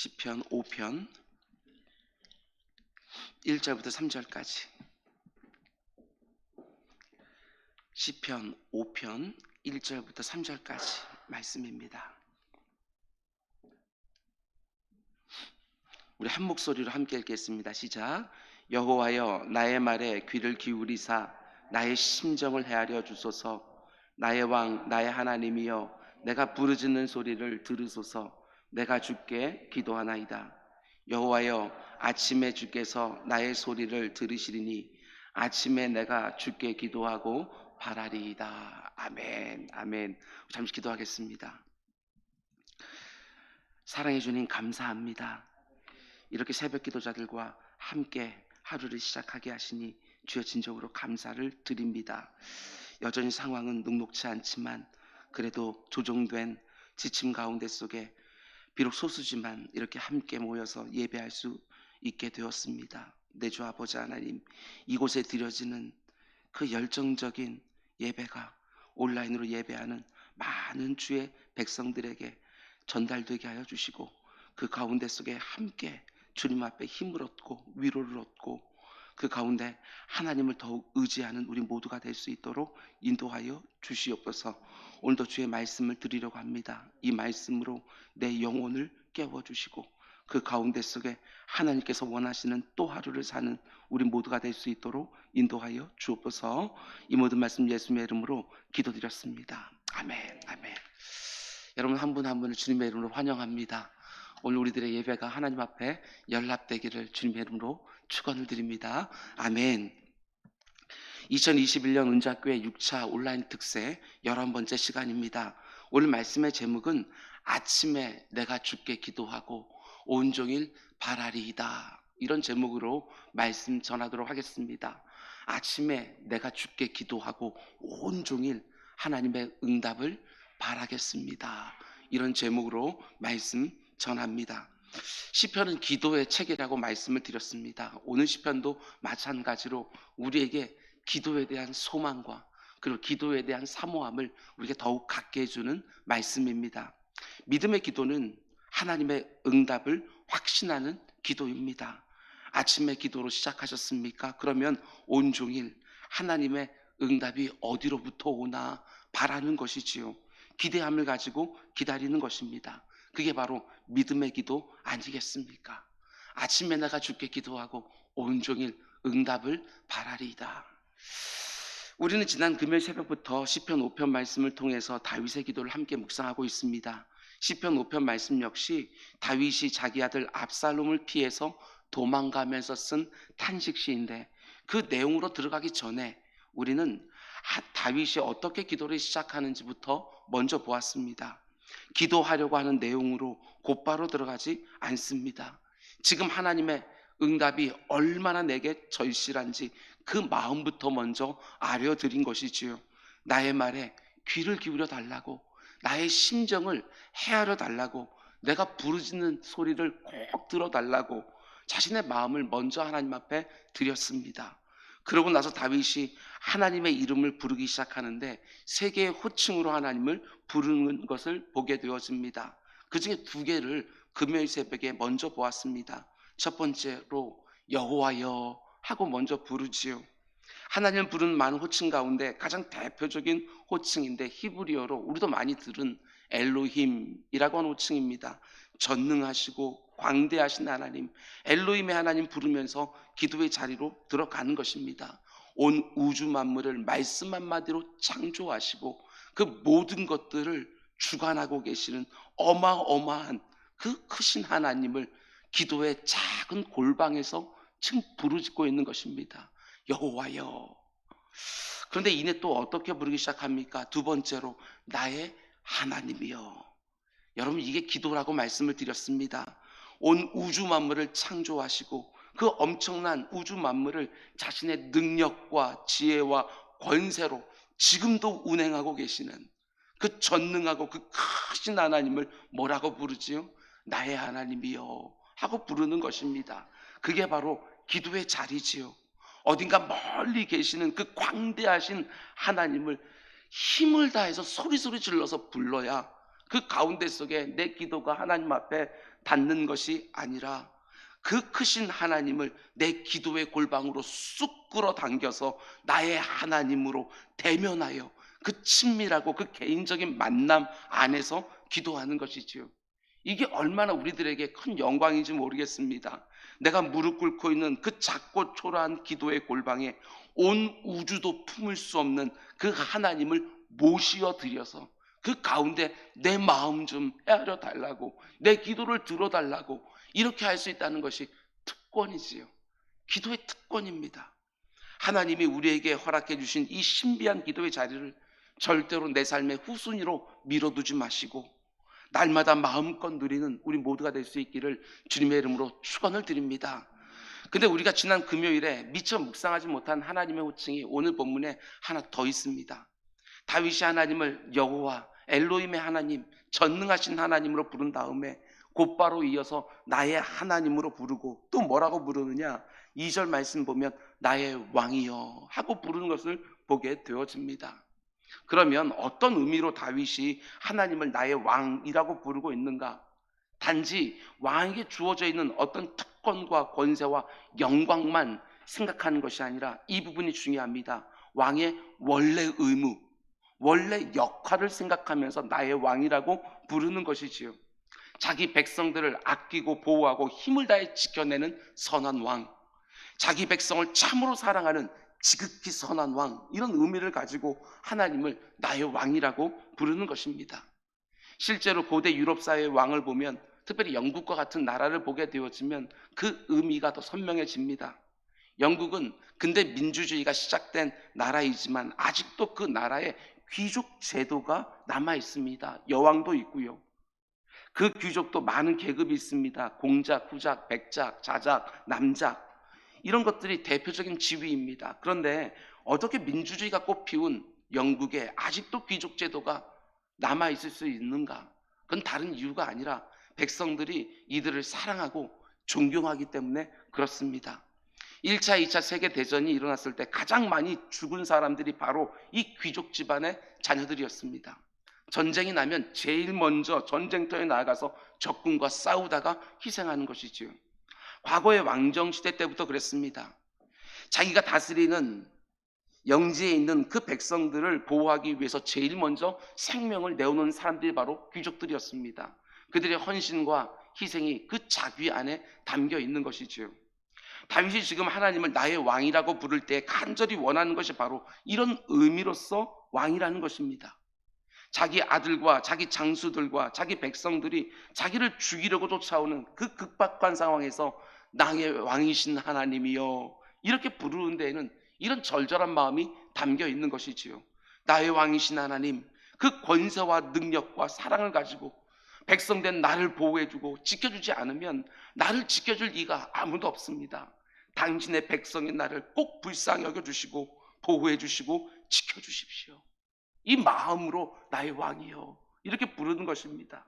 시편 5편 1절부터 3절까지. 시편 5편 1절부터 3절까지 말씀입니다. 우리 한 목소리로 함께 읽겠습니다. 시작. 여호와여, 나의 말에 귀를 기울이사 나의 심정을 헤아려 주소서. 나의 왕, 나의 하나님이여, 내가 부르짖는 소리를 들으소서. 내가 주께 기도하나이다. 여호와여, 아침에 주께서 나의 소리를 들으시리니 아침에 내가 주께 기도하고 바라리이다. 아멘. 아멘. 잠시 기도하겠습니다. 사랑해 주님 감사합니다. 이렇게 새벽 기도자들과 함께 하루를 시작하게 하시니 주여 진정으로 감사를 드립니다. 여전히 상황은 녹록치 않지만 그래도 조정된 지침 가운데 속에 비록 소수지만 이렇게 함께 모여서 예배할 수 있게 되었습니다. 내 주 아버지 하나님, 이곳에 드려지는 그 열정적인 예배가 온라인으로 예배하는 많은 주의 백성들에게 전달되게 하여 주시고 그 가운데 속에 함께 주님 앞에 힘을 얻고 위로를 얻고 그 가운데 하나님을 더욱 의지하는 우리 모두가 될 수 있도록 인도하여 주시옵소서. 오늘도 주의 말씀을 드리려고 합니다. 이 말씀으로 내 영혼을 깨워주시고 그 가운데 속에 하나님께서 원하시는 또 하루를 사는 우리 모두가 될 수 있도록 인도하여 주옵소서. 이 모든 말씀 예수님의 이름으로 기도드렸습니다. 아멘. 아멘. 여러분 한 분 한 분을 주님의 이름으로 환영합니다. 오늘 우리들의 예배가 하나님 앞에 연락되기를 주님의 이름으로 축원을 드립니다. 아멘. 2021년 은자교회 6차 온라인 특세 11번째 시간입니다. 오늘 말씀의 제목은 아침에 내가 주께 기도하고 온종일 바라리이다. 이런 제목으로 말씀 전하도록 하겠습니다. 아침에 내가 주께 기도하고 온종일 하나님의 응답을 바라겠습니다. 이런 제목으로 말씀 전합니다. 시편은 기도의 책이라고 말씀을 드렸습니다. 오늘 시편도 마찬가지로 우리에게 기도에 대한 소망과 그리고 기도에 대한 사모함을 우리에게 더욱 갖게 해주는 말씀입니다. 믿음의 기도는 하나님의 응답을 확신하는 기도입니다. 아침에 기도로 시작하셨습니까? 그러면 온종일 하나님의 응답이 어디로부터 오나 바라는 것이지요. 기대함을 가지고 기다리는 것입니다. 그게 바로 믿음의 기도 아니겠습니까? 아침에 내가 주께 기도하고 온종일 응답을 바라리이다. 우리는 지난 금요일 새벽부터 시편 5편 말씀을 통해서 다윗의 기도를 함께 묵상하고 있습니다. 시편 5편 말씀 역시 다윗이 자기 아들 압살롬을 피해서 도망가면서 쓴 탄식시인데 그 내용으로 들어가기 전에 우리는 다윗이 어떻게 기도를 시작하는지부터 먼저 보았습니다. 기도하려고 하는 내용으로 곧바로 들어가지 않습니다. 지금 하나님의 응답이 얼마나 내게 절실한지 그 마음부터 먼저 알려드린 것이지요. 나의 말에 귀를 기울여 달라고, 나의 심정을 헤아려 달라고, 내가 부르짖는 소리를 꼭 들어달라고 자신의 마음을 먼저 하나님 앞에 드렸습니다. 그러고 나서 다윗이 하나님의 이름을 부르기 시작하는데 세 개의 호칭으로 하나님을 부르는 것을 보게 되어집니다. 그 중에 두 개를 금요일 새벽에 먼저 보았습니다. 첫 번째로 여호와여 하고 먼저 부르지요. 하나님을 부르는 많은 호칭 가운데 가장 대표적인 호칭인데 히브리어로 우리도 많이 들은 엘로힘이라고 하는 호칭입니다. 전능하시고 광대하신 하나님, 엘로힘의 하나님 부르면서 기도의 자리로 들어가는 것입니다. 온 우주 만물을 말씀 한마디로 창조하시고 그 모든 것들을 주관하고 계시는 어마어마한 그 크신 하나님을 기도의 작은 골방에서 지금 부르짖고 있는 것입니다. 여호와여. 그런데 이내 또 어떻게 부르기 시작합니까? 두 번째로 나의 하나님이여. 여러분 이게 기도라고 말씀을 드렸습니다. 온 우주 만물을 창조하시고 그 엄청난 우주 만물을 자신의 능력과 지혜와 권세로 지금도 운행하고 계시는 그 전능하고 그 크신 하나님을 뭐라고 부르지요? 나의 하나님이여 하고 부르는 것입니다. 그게 바로 기도의 자리지요. 어딘가 멀리 계시는 그 광대하신 하나님을 힘을 다해서 소리 질러서 불러야 그 가운데 속에 내 기도가 하나님 앞에 닿는 것이 아니라 그 크신 하나님을 내 기도의 골방으로 쑥 끌어당겨서 나의 하나님으로 대면하여 그 친밀하고 그 개인적인 만남 안에서 기도하는 것이지요. 이게 얼마나 우리들에게 큰 영광인지 모르겠습니다. 내가 무릎 꿇고 있는 그 작고 초라한 기도의 골방에 온 우주도 품을 수 없는 그 하나님을 모시어 드려서 그 가운데 내 마음 좀 헤아려 달라고, 내 기도를 들어달라고 이렇게 할 수 있다는 것이 특권이지요. 기도의 특권입니다. 하나님이 우리에게 허락해 주신 이 신비한 기도의 자리를 절대로 내 삶의 후순위로 밀어두지 마시고 날마다 마음껏 누리는 우리 모두가 될 수 있기를 주님의 이름으로 축원을 드립니다. 근데 우리가 지난 금요일에 미처 묵상하지 못한 하나님의 호칭이 오늘 본문에 하나 더 있습니다. 다윗이 하나님을 여호와 엘로힘의 하나님, 전능하신 하나님으로 부른 다음에 곧바로 이어서 나의 하나님으로 부르고 또 뭐라고 부르느냐, 2절 말씀 보면 나의 왕이여 하고 부르는 것을 보게 되어집니다. 그러면 어떤 의미로 다윗이 하나님을 나의 왕이라고 부르고 있는가? 단지 왕에게 주어져 있는 어떤 특권과 권세와 영광만 생각하는 것이 아니라 이 부분이 중요합니다. 왕의 원래 의무, 원래 역할을 생각하면서 나의 왕이라고 부르는 것이지요. 자기 백성들을 아끼고 보호하고 힘을 다해 지켜내는 선한 왕, 자기 백성을 참으로 사랑하는 지극히 선한 왕, 이런 의미를 가지고 하나님을 나의 왕이라고 부르는 것입니다. 실제로 고대 유럽 사회의 왕을 보면, 특별히 영국과 같은 나라를 보게 되어지면 그 의미가 더 선명해집니다. 영국은 근대 민주주의가 시작된 나라이지만 아직도 그 나라에 귀족 제도가 남아 있습니다. 여왕도 있고요. 그 귀족도 많은 계급이 있습니다. 공작, 후작, 백작, 자작, 남작, 이런 것들이 대표적인 지위입니다. 그런데 어떻게 민주주의가 꽃피운 영국에 아직도 귀족 제도가 남아 있을 수 있는가? 그건 다른 이유가 아니라 백성들이 이들을 사랑하고 존경하기 때문에 그렇습니다. 1차, 2차 세계대전이 일어났을 때 가장 많이 죽은 사람들이 바로 이 귀족 집안의 자녀들이었습니다. 전쟁이 나면 제일 먼저 전쟁터에 나아가서 적군과 싸우다가 희생하는 것이지요. 과거의 왕정시대 때부터 그랬습니다. 자기가 다스리는 영지에 있는 그 백성들을 보호하기 위해서 제일 먼저 생명을 내어놓은 사람들이 바로 귀족들이었습니다. 그들의 헌신과 희생이 그 자귀 안에 담겨 있는 것이지요. 다윗이 지금 하나님을 나의 왕이라고 부를 때 간절히 원하는 것이 바로 이런 의미로서 왕이라는 것입니다. 자기 아들과 자기 장수들과 자기 백성들이 자기를 죽이려고 쫓아오는 그 급박한 상황에서 나의 왕이신 하나님이여 이렇게 부르는 데에는 이런 절절한 마음이 담겨 있는 것이지요. 나의 왕이신 하나님, 그 권세와 능력과 사랑을 가지고 백성된 나를 보호해주고 지켜주지 않으면 나를 지켜줄 이가 아무도 없습니다. 당신의 백성인 나를 꼭 불쌍히 여겨주시고 보호해주시고 지켜주십시오. 이 마음으로 나의 왕이여 이렇게 부르는 것입니다.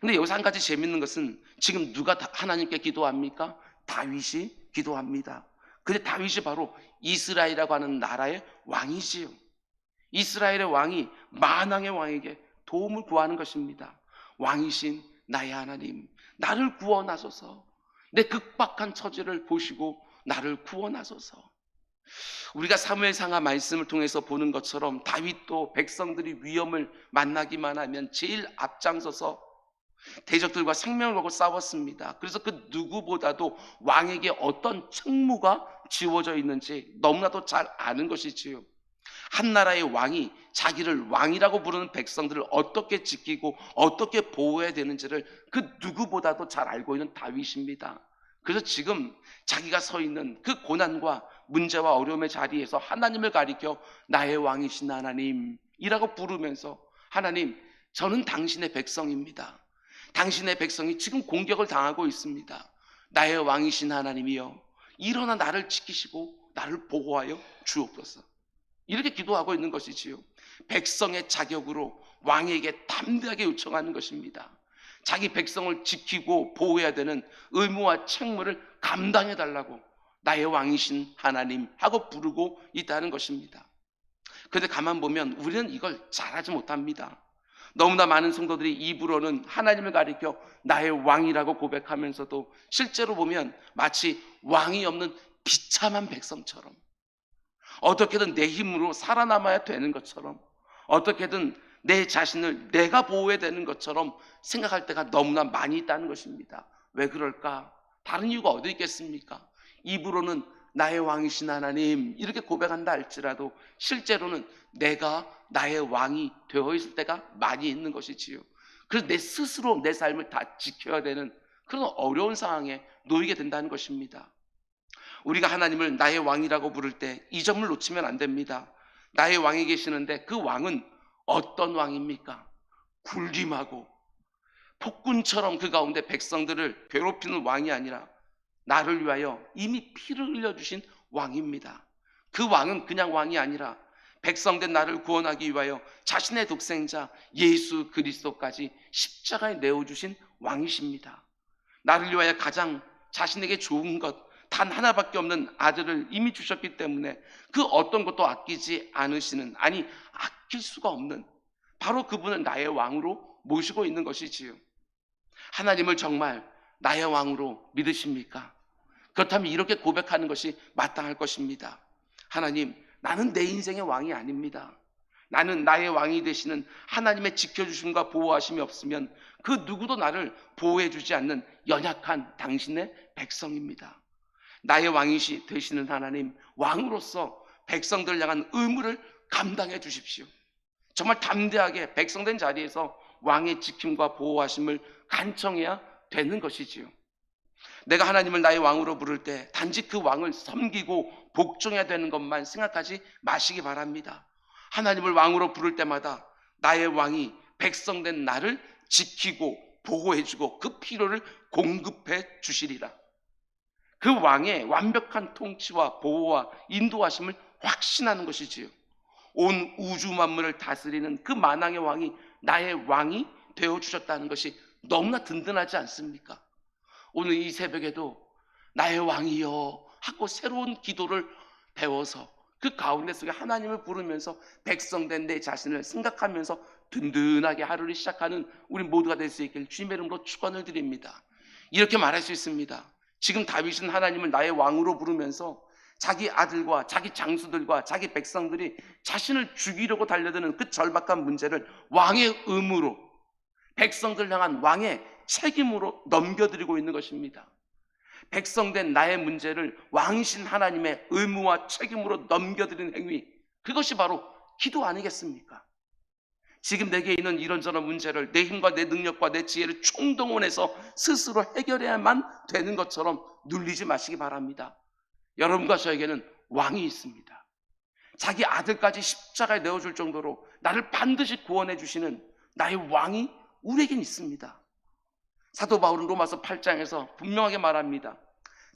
근데 여기서 한 가지 재밌는 것은 지금 누가 하나님께 기도합니까? 다윗이 기도합니다. 근데 다윗이 바로 이스라엘이라고 하는 나라의 왕이지요. 이스라엘의 왕이 만왕의 왕에게 도움을 구하는 것입니다. 왕이신 나의 하나님, 나를 구원하소서. 내 극박한 처지를 보시고 나를 구원하소서. 우리가 사무엘상하 말씀을 통해서 보는 것처럼 다윗도 백성들이 위험을 만나기만 하면 제일 앞장서서 대적들과 생명을 걸고 싸웠습니다. 그래서 그 누구보다도 왕에게 어떤 책무가 지워져 있는지 너무나도 잘 아는 것이지요. 한 나라의 왕이 자기를 왕이라고 부르는 백성들을 어떻게 지키고 어떻게 보호해야 되는지를 그 누구보다도 잘 알고 있는 다윗입니다. 그래서 지금 자기가 서 있는 그 고난과 문제와 어려움의 자리에서 하나님을 가리켜 나의 왕이신 하나님이라고 부르면서, 하나님, 저는 당신의 백성입니다. 당신의 백성이 지금 공격을 당하고 있습니다. 나의 왕이신 하나님이여, 일어나 나를 지키시고 나를 보호하여 주옵소서. 이렇게 기도하고 있는 것이지요. 백성의 자격으로 왕에게 담대하게 요청하는 것입니다. 자기 백성을 지키고 보호해야 되는 의무와 책무를 감당해 달라고 나의 왕이신 하나님 하고 부르고 있다는 것입니다. 그런데 가만 보면 우리는 이걸 잘하지 못합니다. 너무나 많은 성도들이 입으로는 하나님을 가리켜 나의 왕이라고 고백하면서도 실제로 보면 마치 왕이 없는 비참한 백성처럼, 어떻게든 내 힘으로 살아남아야 되는 것처럼, 어떻게든 내 자신을 내가 보호해야 되는 것처럼 생각할 때가 너무나 많이 있다는 것입니다. 왜 그럴까? 다른 이유가 어디 있겠습니까? 입으로는 나의 왕이신 하나님 이렇게 고백한다 할지라도 실제로는 내가 나의 왕이 되어 있을 때가 많이 있는 것이지요. 그래서 내 스스로 내 삶을 다 지켜야 되는 그런 어려운 상황에 놓이게 된다는 것입니다. 우리가 하나님을 나의 왕이라고 부를 때 이 점을 놓치면 안 됩니다. 나의 왕이 계시는데 그 왕은 어떤 왕입니까? 군림하고 폭군처럼 그 가운데 백성들을 괴롭히는 왕이 아니라 나를 위하여 이미 피를 흘려주신 왕입니다. 그 왕은 그냥 왕이 아니라 백성된 나를 구원하기 위하여 자신의 독생자 예수 그리스도까지 십자가에 내어주신 왕이십니다. 나를 위하여 가장 자신에게 좋은 것 단 하나밖에 없는 아들을 이미 주셨기 때문에 그 어떤 것도 아끼지 않으시는, 아니 아낄 수가 없는 바로 그분을 나의 왕으로 모시고 있는 것이지요. 하나님을 정말 나의 왕으로 믿으십니까? 그렇다면 이렇게 고백하는 것이 마땅할 것입니다. 하나님, 나는 내 인생의 왕이 아닙니다. 나는 나의 왕이 되시는 하나님의 지켜주심과 보호하심이 없으면 그 누구도 나를 보호해주지 않는 연약한 당신의 백성입니다. 나의 왕이 되시는 하나님, 왕으로서 백성들을 향한 의무를 감당해 주십시오. 정말 담대하게 백성된 자리에서 왕의 지킴과 보호하심을 간청해야 되는 것이지요. 내가 하나님을 나의 왕으로 부를 때 단지 그 왕을 섬기고 복종해야 되는 것만 생각하지 마시기 바랍니다. 하나님을 왕으로 부를 때마다 나의 왕이 백성된 나를 지키고 보호해주고 그 필요를 공급해 주시리라. 그 왕의 완벽한 통치와 보호와 인도하심을 확신하는 것이지요. 온 우주 만물을 다스리는 그 만왕의 왕이 나의 왕이 되어주셨다는 것이 너무나 든든하지 않습니까? 오늘 이 새벽에도 나의 왕이여 하고 새로운 기도를 배워서 그 가운데 속에 하나님을 부르면서 백성된 내 자신을 생각하면서 든든하게 하루를 시작하는 우리 모두가 될 수 있길 주님의 이름으로 축원을 드립니다. 이렇게 말할 수 있습니다. 지금 다윗은 하나님을 나의 왕으로 부르면서 자기 아들과 자기 장수들과 자기 백성들이 자신을 죽이려고 달려드는 그 절박한 문제를 왕의 의무로, 백성들 향한 왕의 책임으로 넘겨드리고 있는 것입니다. 백성된 나의 문제를 왕이신 하나님의 의무와 책임으로 넘겨드리는 행위, 그것이 바로 기도 아니겠습니까? 지금 내게 있는 이런저런 문제를 내 힘과 내 능력과 내 지혜를 총동원해서 스스로 해결해야만 되는 것처럼 눌리지 마시기 바랍니다. 여러분과 저에게는 왕이 있습니다. 자기 아들까지 십자가에 내어줄 정도로 나를 반드시 구원해 주시는 나의 왕이 우리에겐 있습니다. 사도 바울은 로마서 8장에서 분명하게 말합니다.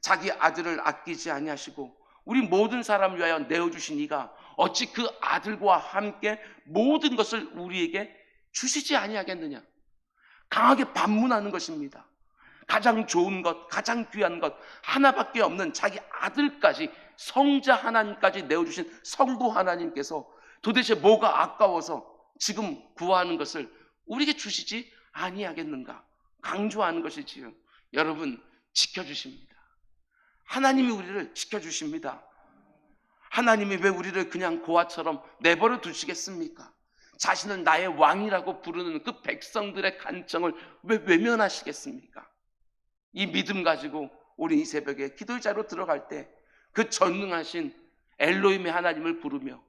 자기 아들을 아끼지 아니하시고 우리 모든 사람을 위하여 내어주신 이가 어찌 그 아들과 함께 모든 것을 우리에게 주시지 아니하겠느냐. 강하게 반문하는 것입니다. 가장 좋은 것, 가장 귀한 것 하나밖에 없는 자기 아들까지, 성자 하나님까지 내어주신 성부 하나님께서 도대체 뭐가 아까워서 지금 구하는 것을 우리에게 주시지 아니하겠는가 강조하는 것이지요. 여러분, 지켜주십니다. 하나님이 우리를 지켜주십니다. 하나님이 왜 우리를 그냥 고아처럼 내버려 두시겠습니까? 자신을 나의 왕이라고 부르는 그 백성들의 간청을 왜 외면하시겠습니까? 이 믿음 가지고 우리 이 새벽에 기도의 자리로 들어갈 때 그 전능하신 엘로힘의 하나님을 부르며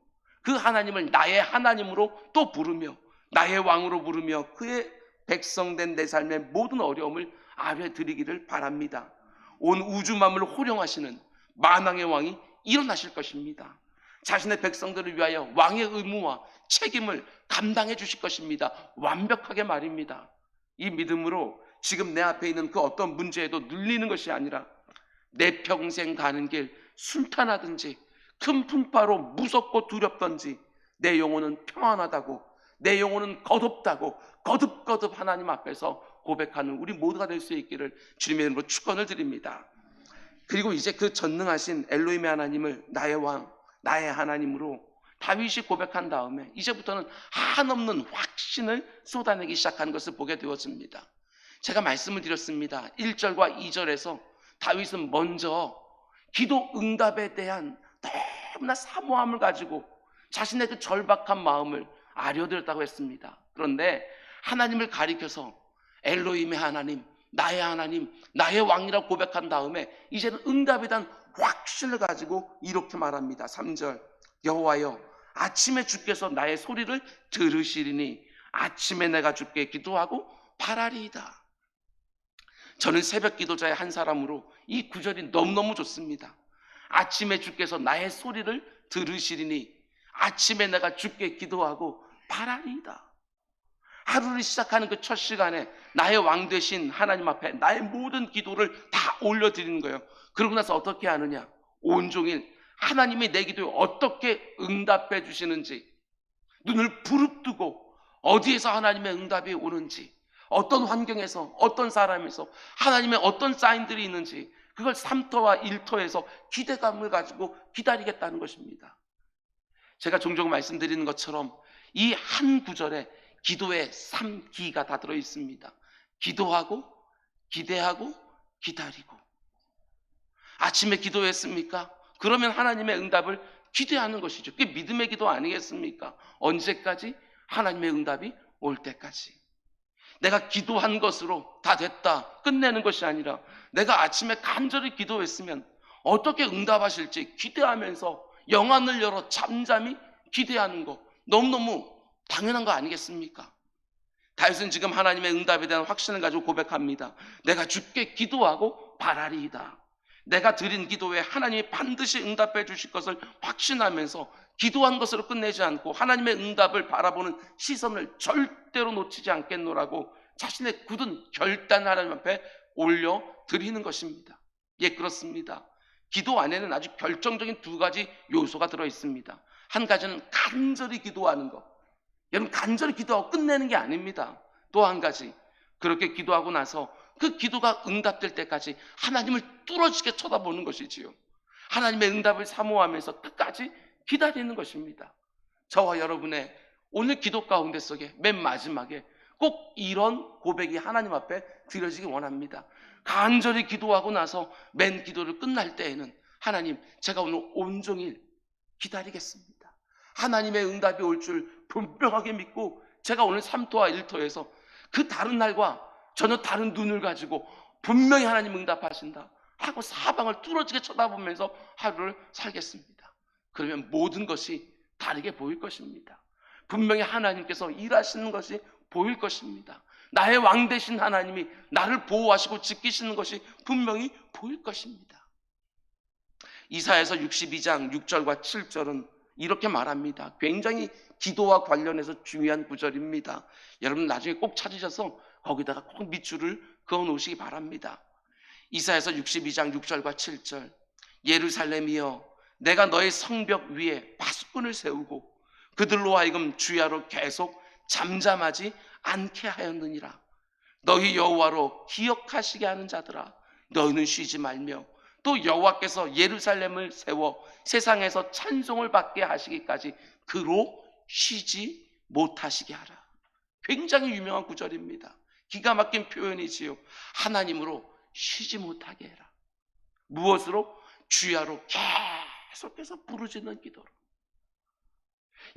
그 하나님을 나의 하나님으로 또 부르며 나의 왕으로 부르며 그의 백성된 내 삶의 모든 어려움을 아뢰드리기를 바랍니다. 온 우주 만물을 호령하시는 만왕의 왕이 일어나실 것입니다. 자신의 백성들을 위하여 왕의 의무와 책임을 감당해 주실 것입니다. 완벽하게 말입니다. 이 믿음으로 지금 내 앞에 있는 그 어떤 문제에도 눌리는 것이 아니라 내 평생 가는 길 순탄하든지 큰 풍파로 무섭고 두렵던지 내 영혼은 평안하다고, 내 영혼은 거듭다고 거듭거듭 하나님 앞에서 고백하는 우리 모두가 될 수 있기를 주님의 이름으로 축원을 드립니다. 그리고 이제 그 전능하신 엘로힘의 하나님을 나의 왕, 나의 하나님으로 다윗이 고백한 다음에 이제부터는 한없는 확신을 쏟아내기 시작하는 것을 보게 되었습니다. 제가 말씀을 드렸습니다. 1절과 2절에서 다윗은 먼저 기도 응답에 대한 너무나 사모함을 가지고 자신의 그 절박한 마음을 아려들었다고 했습니다. 그런데 하나님을 가리켜서 엘로힘의 하나님, 나의 왕이라고 고백한 다음에 이제는 응답에 대한 확신을 가지고 이렇게 말합니다. 3절, 여호와여, 아침에 주께서 나의 소리를 들으시리니 아침에 내가 주께 기도하고 바라리이다. 저는 새벽 기도자의 한 사람으로 이 구절이 너무너무 좋습니다. 아침에 주께서 나의 소리를 들으시리니 아침에 내가 주께 기도하고 바라리이다. 하루를 시작하는 그 첫 시간에 나의 왕 되신 하나님 앞에 나의 모든 기도를 다 올려드리는 거예요. 그러고 나서 어떻게 하느냐? 온종일 하나님이 내 기도에 어떻게 응답해 주시는지, 눈을 부릅뜨고 어디에서 하나님의 응답이 오는지, 어떤 환경에서, 어떤 사람에서 하나님의 어떤 사인들이 있는지, 그걸 3터와 1터에서 기대감을 가지고 기다리겠다는 것입니다. 제가 종종 말씀드리는 것처럼 이 한 구절에 기도의 3기가 다 들어 있습니다. 기도하고, 기대하고, 기다리고. 아침에 기도했습니까? 그러면 하나님의 응답을 기대하는 것이죠. 그게 믿음의 기도 아니겠습니까? 언제까지? 하나님의 응답이 올 때까지. 내가 기도한 것으로 다 됐다, 끝내는 것이 아니라 내가 아침에 간절히 기도했으면 어떻게 응답하실지 기대하면서 영안을 열어 잠잠히 기대하는 것, 너무너무 당연한 거 아니겠습니까? 다윗은 지금 하나님의 응답에 대한 확신을 가지고 고백합니다. 내가 주께 기도하고 바라리이다. 내가 드린 기도에 하나님이 반드시 응답해 주실 것을 확신하면서 기도한 것으로 끝내지 않고 하나님의 응답을 바라보는 시선을 절대로 놓치지 않겠노라고 자신의 굳은 결단 하나님 앞에 올려 드리는 것입니다. 예, 그렇습니다. 기도 안에는 아주 결정적인 두 가지 요소가 들어 있습니다. 한 가지는 간절히 기도하는 것. 여러분, 간절히 기도하고 끝내는 게 아닙니다. 또 한 가지, 그렇게 기도하고 나서 그 기도가 응답될 때까지 하나님을 뚫어지게 쳐다보는 것이지요. 하나님의 응답을 사모하면서 끝까지 기다리는 것입니다. 저와 여러분의 오늘 기도 가운데 속에 맨 마지막에 꼭 이런 고백이 하나님 앞에 드려지기 원합니다. 간절히 기도하고 나서 맨 기도를 끝날 때에는 하나님, 제가 오늘 온종일 기다리겠습니다. 하나님의 응답이 올 줄 분명하게 믿고 제가 오늘 3터와 1터에서 그 다른 날과 전혀 다른 눈을 가지고 분명히 하나님 응답하신다 하고 사방을 뚫어지게 쳐다보면서 하루를 살겠습니다. 그러면 모든 것이 다르게 보일 것입니다. 분명히 하나님께서 일하시는 것이 보일 것입니다. 나의 왕 되신 하나님이 나를 보호하시고 지키시는 것이 분명히 보일 것입니다. 이사야서 62장 6절과 7절은 이렇게 말합니다. 굉장히 기도와 관련해서 중요한 구절입니다. 여러분 나중에 꼭 찾으셔서 거기다가 꼭 밑줄을 그어 놓으시기 바랍니다. 이사야서 62장 6절과 7절, 예루살렘이여, 내가 너의 성벽 위에 파수꾼을 세우고 그들로 하여금 주야로 계속 잠잠하지 않게 하였느니라. 너희 여호와로 기억하시게 하는 자들아, 너희는 쉬지 말며 또 여호와께서 예루살렘을 세워 세상에서 찬송을 받게 하시기까지 그로 쉬지 못하시게 하라. 굉장히 유명한 구절입니다. 기가 막힌 표현이지요. 하나님으로 쉬지 못하게 해라. 무엇으로? 주야로 계속해서 부르짖는 기도로.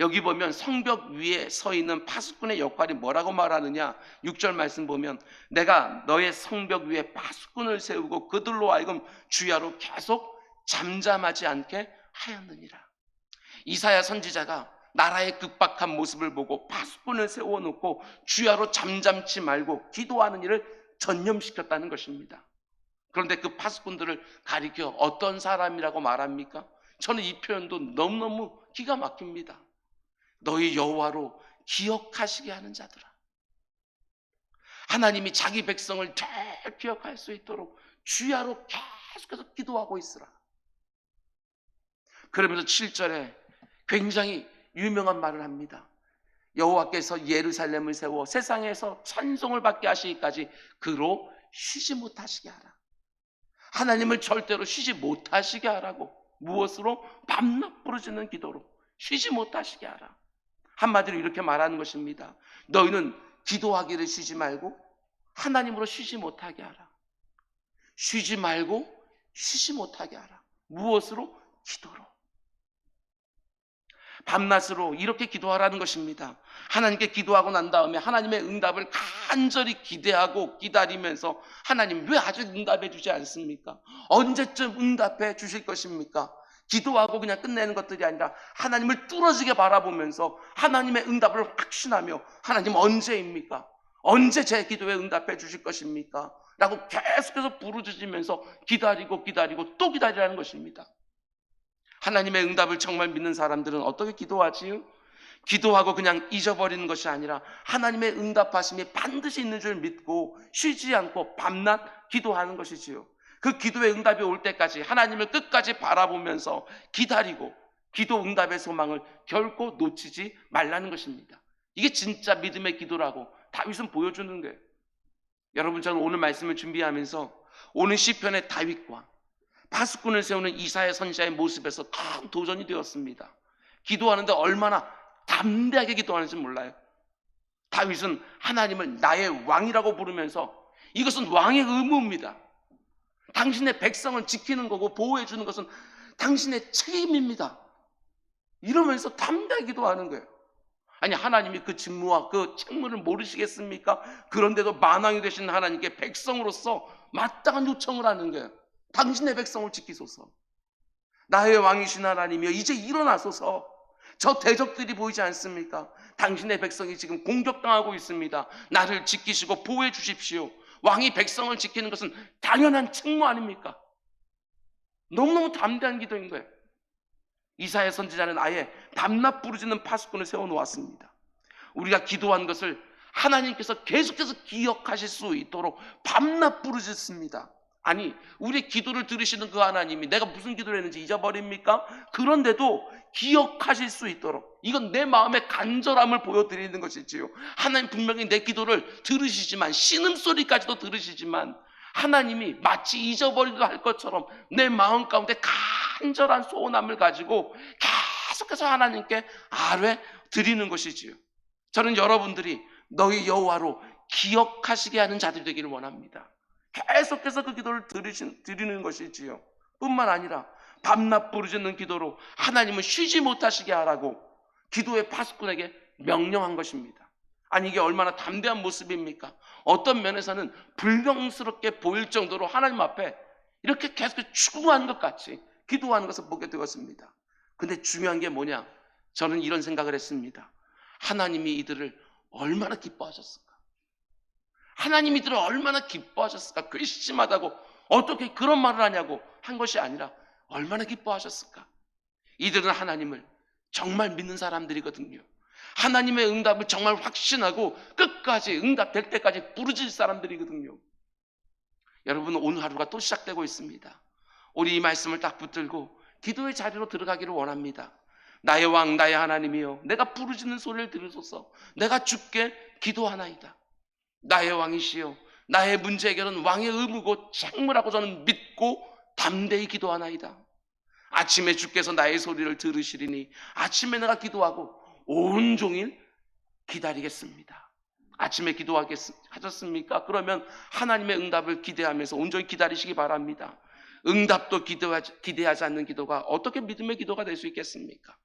여기 보면 성벽 위에 서 있는 파수꾼의 역할이 뭐라고 말하느냐? 6절 말씀 보면 내가 너의 성벽 위에 파수꾼을 세우고 그들로 하여금 주야로 계속 잠잠하지 않게 하였느니라. 이사야 선지자가 나라의 급박한 모습을 보고 파수꾼을 세워놓고 주야로 잠잠치 말고 기도하는 일을 전념시켰다는 것입니다. 그런데 그 파수꾼들을 가리켜 어떤 사람이라고 말합니까? 저는 이 표현도 너무너무 기가 막힙니다. 너희 여호와로 기억하시게 하는 자들아. 하나님이 자기 백성을 잘 기억할 수 있도록 주야로 계속해서 기도하고 있으라. 그러면서 7절에 굉장히 유명한 말을 합니다. 여호와께서 예루살렘을 세워 세상에서 찬송을 받게 하시기까지 그로 쉬지 못하시게 하라. 하나님을 절대로 쉬지 못하시게 하라고. 무엇으로? 밤낮 부르짖는 기도로. 쉬지 못하시게 하라. 한마디로 이렇게 말하는 것입니다. 너희는 기도하기를 쉬지 말고 하나님으로 쉬지 못하게 하라. 쉬지 말고 쉬지 못하게 하라. 무엇으로? 기도로. 밤낮으로 이렇게 기도하라는 것입니다. 하나님께 기도하고 난 다음에 하나님의 응답을 간절히 기대하고 기다리면서 하나님 왜 아직 응답해 주지 않습니까? 언제쯤 응답해 주실 것입니까? 기도하고 그냥 끝내는 것들이 아니라 하나님을 뚫어지게 바라보면서 하나님의 응답을 확신하며 하나님 언제입니까? 언제 제 기도에 응답해 주실 것입니까? 라고 계속해서 부르짖으면서 기다리고 또 기다리라는 것입니다. 하나님의 응답을 정말 믿는 사람들은 어떻게 기도하지요? 기도하고 그냥 잊어버리는 것이 아니라 하나님의 응답하심이 반드시 있는 줄 믿고 쉬지 않고 밤낮 기도하는 것이지요. 그 기도의 응답이 올 때까지 하나님을 끝까지 바라보면서 기다리고 기도 응답의 소망을 결코 놓치지 말라는 것입니다. 이게 진짜 믿음의 기도라고 다윗은 보여주는 거예요. 여러분, 저는 오늘 말씀을 준비하면서 오늘 시편의 다윗과 파수꾼을 세우는 이사야 선지자의 모습에서 큰 도전이 되었습니다. 기도하는데 얼마나 담대하게 기도하는지 몰라요. 다윗은 하나님을 나의 왕이라고 부르면서 이것은 왕의 의무입니다. 당신의 백성을 지키는 거고 보호해 주는 것은 당신의 책임입니다. 이러면서 담대하게 기도하는 거예요. 아니, 하나님이 그 직무와 그 책무를 모르시겠습니까? 그런데도 만왕이 되신 하나님께 백성으로서 마땅한 요청을 하는 거예요. 당신의 백성을 지키소서. 나의 왕이신 하나님이여, 이제 일어나소서. 저 대적들이 보이지 않습니까? 당신의 백성이 지금 공격당하고 있습니다. 나를 지키시고 보호해 주십시오. 왕이 백성을 지키는 것은 당연한 책무 아닙니까? 너무너무 담대한 기도인 거예요. 이사야 선지자는 아예 밤낮 부르짖는 파수꾼을 세워놓았습니다. 우리가 기도한 것을 하나님께서 계속해서 기억하실 수 있도록 밤낮 부르짖습니다. 아니, 우리의 기도를 들으시는 그 하나님이 내가 무슨 기도를 했는지 잊어버립니까? 그런데도 기억하실 수 있도록, 이건 내 마음의 간절함을 보여드리는 것이지요. 하나님 분명히 내 기도를 들으시지만, 신음소리까지도 들으시지만 하나님이 마치 잊어버리려 할 것처럼 내 마음 가운데 간절한 소원함을 가지고 계속해서 하나님께 아뢰 드리는 것이지요. 저는 여러분들이 너희 여호와로 기억하시게 하는 자들이 되기를 원합니다. 계속해서 그 기도를 드리는 것이지요. 뿐만 아니라 밤낮 부르짖는 기도로 하나님은 쉬지 못하시게 하라고 기도의 파수꾼에게 명령한 것입니다. 아니, 이게 얼마나 담대한 모습입니까? 어떤 면에서는 불명스럽게 보일 정도로 하나님 앞에 이렇게 계속 추구하는 것 같이 기도하는 것을 보게 되었습니다. 근데 중요한 게 뭐냐? 저는 이런 생각을 했습니다. 하나님이 이들을 얼마나 기뻐하셨을까? 하나님이 이들을 얼마나 기뻐하셨을까? 괘씸하다고 어떻게 그런 말을 하냐고 한 것이 아니라 얼마나 기뻐하셨을까? 이들은 하나님을 정말 믿는 사람들이거든요. 하나님의 응답을 정말 확신하고 끝까지 응답될 때까지 부르짖을 사람들이거든요. 여러분, 오늘 하루가 또 시작되고 있습니다. 우리 이 말씀을 딱 붙들고 기도의 자리로 들어가기를 원합니다. 나의 왕, 나의 하나님이여, 내가 부르짖는 소리를 들으소서. 내가 주께 기도하나이다. 나의 왕이시여, 나의 문제 해결은 왕의 의무고 책무라고 저는 믿고 담대히 기도하나이다. 아침에 주께서 나의 소리를 들으시리니 아침에 내가 기도하고 온종일 기다리겠습니다. 아침에 기도하셨습니까? 그러면 하나님의 응답을 기대하면서 온종일 기다리시기 바랍니다. 응답도 기대하지 않는 기도가 어떻게 믿음의 기도가 될 수 있겠습니까?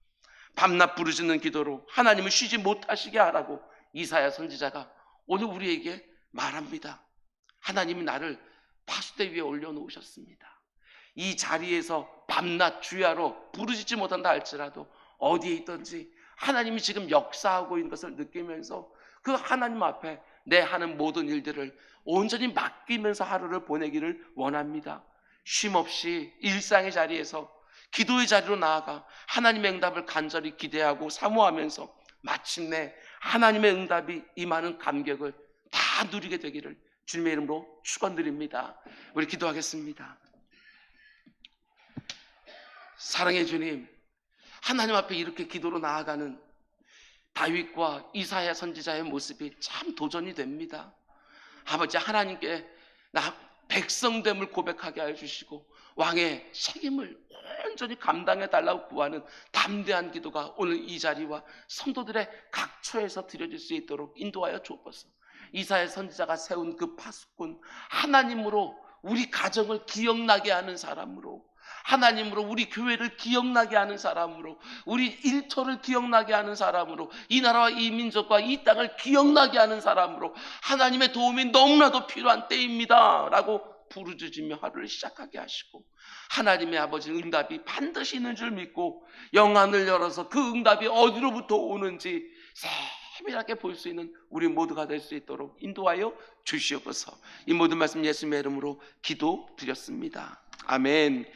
밤낮 부르짖는 기도로 하나님을 쉬지 못하시게 하라고 이사야 선지자가 오늘 우리에게 말합니다. 하나님이 나를 파수대 위에 올려놓으셨습니다. 이 자리에서 밤낮 주야로 부르짖지 못한다 할지라도 어디에 있든지 하나님이 지금 역사하고 있는 것을 느끼면서 그 하나님 앞에 내 하는 모든 일들을 온전히 맡기면서 하루를 보내기를 원합니다. 쉼없이 일상의 자리에서 기도의 자리로 나아가 하나님의 응답을 간절히 기대하고 사모하면서 마침내 하나님의 응답이 임하는 감격을 다 누리게 되기를 주님의 이름으로 축원드립니다. 우리 기도하겠습니다. 사랑의 주님, 하나님 앞에 이렇게 기도로 나아가는 다윗과 이사야 선지자의 모습이 참 도전이 됩니다. 아버지, 하나님께 나 백성됨을 고백하게 하여 주시고 왕의 책임을 온전히 감당해 달라고 구하는 담대한 기도가 오늘 이 자리와 성도들의 각 처에서 드려질 수 있도록 인도하여 주옵소서. 이사야 선지자가 세운 그 파수꾼, 하나님으로 우리 가정을 기억나게 하는 사람으로, 하나님으로 우리 교회를 기억나게 하는 사람으로, 우리 일터를 기억나게 하는 사람으로, 이 나라와 이 민족과 이 땅을 기억나게 하는 사람으로 하나님의 도움이 너무나도 필요한 때입니다 라고 부르짖으며 하루를 시작하게 하시고, 하나님의 아버지 응답이 반드시 있는 줄 믿고 영안을 열어서 그 응답이 어디로부터 오는지 세밀하게 볼 수 있는 우리 모두가 될 수 있도록 인도하여 주시옵소서. 이 모든 말씀 예수님의 이름으로 기도드렸습니다. 아멘.